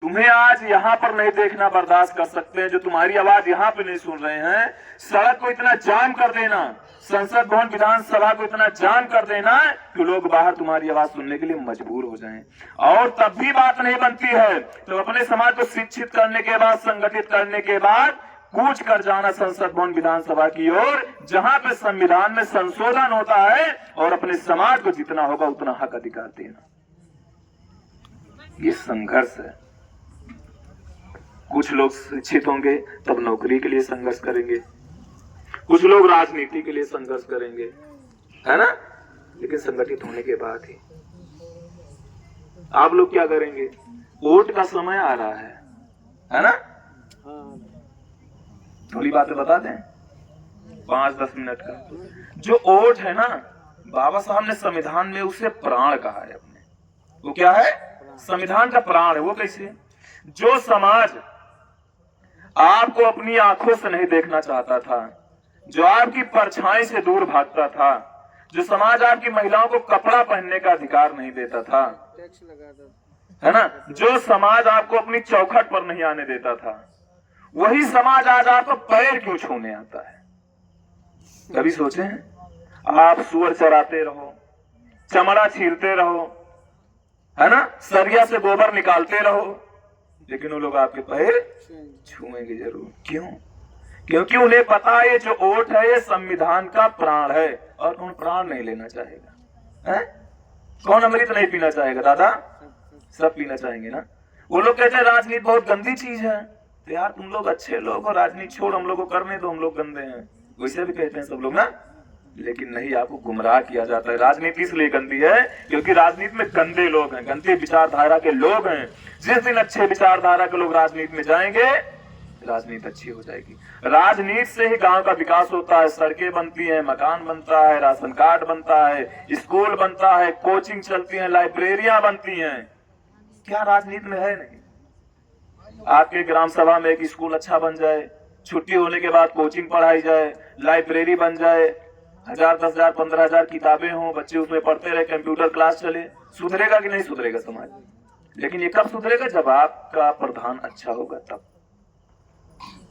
तुम्हें आज यहाँ पर नहीं देखना बर्दाश्त कर सकते हैं, जो तुम्हारी आवाज यहाँ पे नहीं सुन रहे हैं, सड़क को इतना जाम कर देना, संसद भवन विधानसभा को इतना जाम कर देना कि लोग बाहर तुम्हारी आवाज सुनने के लिए मजबूर हो जाएं। और तब भी बात नहीं बनती है तो अपने समाज को शिक्षित करने के बाद, संगठित करने के बाद कूच कर जाना संसद भवन विधानसभा की ओर, जहां पे संविधान में संशोधन होता है, और अपने समाज को जितना होगा उतना हक अधिकार देना। ये संघर्ष है। कुछ लोग शिक्षित होंगे तब नौकरी के लिए संघर्ष करेंगे, कुछ लोग राजनीति के लिए संघर्ष करेंगे, है ना, लेकिन संगठित होने के बाद ही आप लोग क्या करेंगे? वोट का समय आ रहा है ना? थोड़ी बातें बता दें, 5-10 मिनट का। जो वोट है ना, बाबा साहब ने संविधान में उसे प्राण कहा है अपने। वो क्या है? संविधान का प्राण है। वो कैसे? जो समाज आपको अपनी आंखों से नहीं देखना चाहता था, जो आपकी परछाई से दूर भागता था, जो समाज आपकी महिलाओं को कपड़ा पहनने का अधिकार नहीं देता था, है ना, जो समाज आपको अपनी चौखट पर नहीं आने देता था, वही समाज आज आपको पैर क्यों छूने आता है? कभी सोचे हैं? आप सुअर चराते रहो, चमड़ा छीलते रहो, है ना, सरिया से गोबर निकालते रहो, लेकिन वो लोग आपके पैर छूएंगे जरूर। क्यों? क्योंकि उन्हें पता है ये जो वोट है ये संविधान का प्राण है, और कौन प्राण नहीं लेना चाहेगा? है? कौन अमृत नहीं पीना चाहेगा? दादा, सब पीना चाहेंगे ना। वो लोग कहते हैं राजनीति बहुत गंदी चीज है। तो यार तुम लोग अच्छे लोग हो, राजनीति छोड़, हम लोग को करने दो, हम लोग गंदे हैं, वैसे भी कहते हैं सब लोग ना। लेकिन नहीं, आपको गुमराह किया जाता है। राजनीति इसलिए गंदी है क्योंकि राजनीति में गंदे लोग हैं, गंदी विचारधारा के लोग हैं। जिस दिन अच्छे विचारधारा के लोग राजनीति में जाएंगे, राजनीति अच्छी हो जाएगी। राजनीति से ही गांव का विकास होता है, सड़कें बनती हैं, मकान बनता है, राशन कार्ड बनता है, स्कूल बनता है, कोचिंग चलती है, लाइब्रेरियां बनती हैं। क्या राजनीति में है? नहीं। आपके ग्राम सभा में एक स्कूल अच्छा बन जाए, छुट्टी होने के बाद कोचिंग पढ़ाई जाए, लाइब्रेरी बन जाए, 1000, 10,000, 15,000 किताबें हों, बच्चे उसमें पढ़ते रहे, कंप्यूटर क्लास चले, सुधरेगा कि नहीं सुधरेगा समाज? लेकिन ये कब सुधरेगा? जब आपका प्रधान अच्छा होगा तब,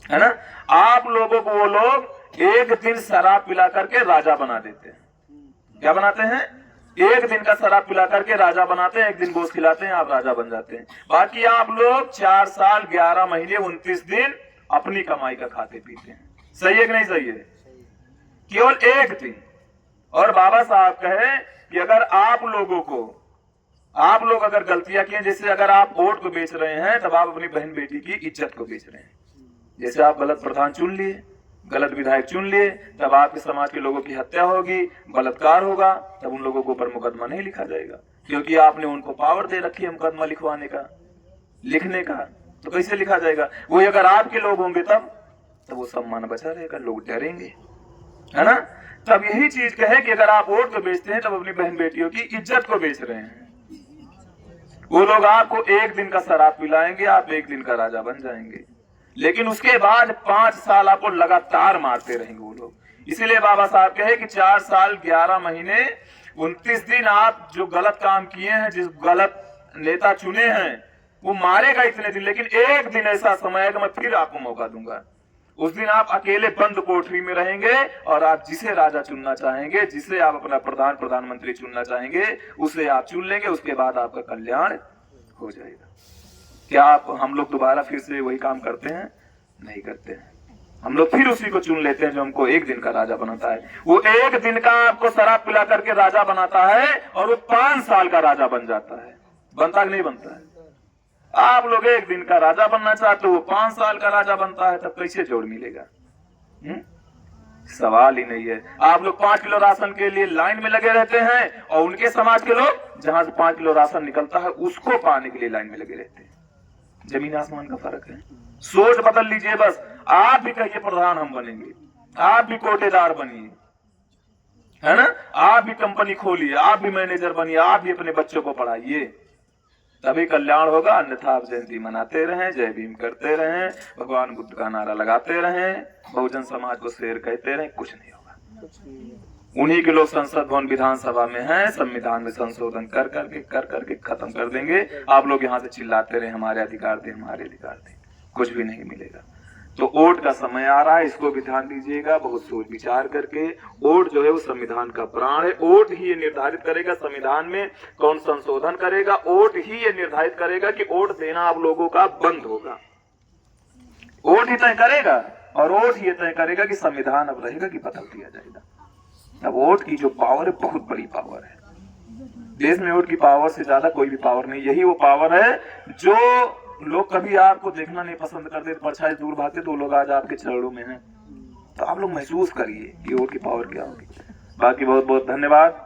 है ना। आप लोगों को वो लोग एक दिन शराब पिला करके राजा बना देते हैं। क्या बनाते हैं? एक दिन का शराब पिला करके राजा बनाते हैं, एक दिन गोश्त खिलाते हैं, आप राजा बन जाते हैं। बाकी आप लोग 4 साल 11 महीने 29 दिन अपनी कमाई का खाते पीते हैं। सही है कि नहीं सही है? केवल एक दिन। और बाबा साहब कहे कि अगर आप लोग अगर गलतियां किए, जैसे अगर आप वोट को बेच रहे हैं, तब आप अपनी बहन बेटी की इज्जत को बेच रहे हैं। जैसे आप गलत प्रधान चुन लिए, गलत विधायक चुन लिए, तब आपके समाज के लोगों की हत्या होगी, बलात्कार होगा, तब उन लोगों के ऊपर मुकदमा नहीं लिखा जाएगा, क्योंकि आपने उनको पावर दे रखी है मुकदमा लिखवाने का, लिखने का। तो कैसे लिखा जाएगा? वही अगर आपके लोग होंगे तब वो सम्मान बचा रहेगा, लोग डरेंगे, है ना। तब यही चीज कहे कि अगर आप वोट को बेचते हैं तब अपनी बहन बेटियों की इज्जत को बेच रहे हैं। वो लोग आपको एक दिन का शराब पिलाएंगे, आप एक दिन का राजा बन जाएंगे, लेकिन उसके बाद 5 साल आपको लगातार मारते रहेंगे वो लोग। इसीलिए बाबा साहब कहे कि 4 साल 11 महीने 29 दिन आप जो गलत काम किए हैं, जिस गलत नेता चुने हैं, वो मारेगा इतने दिन, लेकिन एक दिन ऐसा समय है कि मैं फिर आपको मौका दूंगा। उस दिन आप अकेले बंद कोठरी में रहेंगे, और आप जिसे राजा चुनना चाहेंगे, जिसे आप अपना प्रधानमंत्री चुनना चाहेंगे, उसे आप चुन लेंगे। उसके बाद आपका कल्याण हो जाएगा। क्या हम लोग दोबारा फिर से वही काम करते हैं? नहीं करते हैं। हम लोग फिर उसी को चुन लेते हैं जो हमको एक दिन का राजा बनाता है। वो एक दिन का आपको शराब पिला करके राजा बनाता है, और वो 5 साल का राजा बन जाता है। बनता कि नहीं बनता है? आप लोग एक दिन का राजा बनना चाहते हो, वो 5 साल का राजा बनता है, तब कैसे जोड़ मिलेगा? सवाल ही नहीं है। आप लोग 5 किलो राशन के लिए लाइन में लगे रहते हैं, और उनके समाज के लोग जहां से 5 किलो राशन निकलता है उसको पाने के लिए लाइन में लगे रहते हैं। जमीन आसमान का फर्क है। सोच बदल लीजिए बस। आप भी कहिए प्रधान हम बनेंगे, आप भी कोटेदार बनिए, है ना, आप भी कंपनी खोलिए, आप भी मैनेजर बनिए, आप भी अपने बच्चों को पढ़ाइए, तभी कल्याण होगा। अन्यथा आप जयंती मनाते रहें, जय भीम करते रहें, भगवान बुद्ध का नारा लगाते रहें, बहुजन समाज को शेर कहते रहें, कुछ नहीं होगा। उन्हीं के लोग संसद भवन विधानसभा में हैं, संविधान में संशोधन कर करके खत्म कर देंगे। आप लोग यहाँ से चिल्लाते रहे हमारे अधिकार दे, हमारे अधिकार दे, कुछ भी नहीं मिलेगा। तो वोट का समय आ रहा है, इसको भी ध्यान दीजिएगा बहुत सोच विचार करके। वोट जो है वो संविधान का प्राण है। वोट ही ये निर्धारित करेगा संविधान में कौन संशोधन करेगा। वोट ही ये निर्धारित करेगा कि वोट देना आप लोगों का बंद होगा। वोट ही तय करेगा, और वोट ही तय करेगा कि संविधान अब रहेगा कि बदल दिया जाएगा। अब वोट की जो पावर है बहुत बड़ी पावर है। देश में वोट की पावर से ज्यादा कोई भी पावर नहीं। यही वो पावर है जो लोग कभी आपको देखना नहीं पसंद करते, परछाई दूर भागते, तो लोग आज आपके चरणों में हैं। तो आप लोग महसूस करिए कि वोट की पावर क्या होगी। बाकी बहुत बहुत धन्यवाद।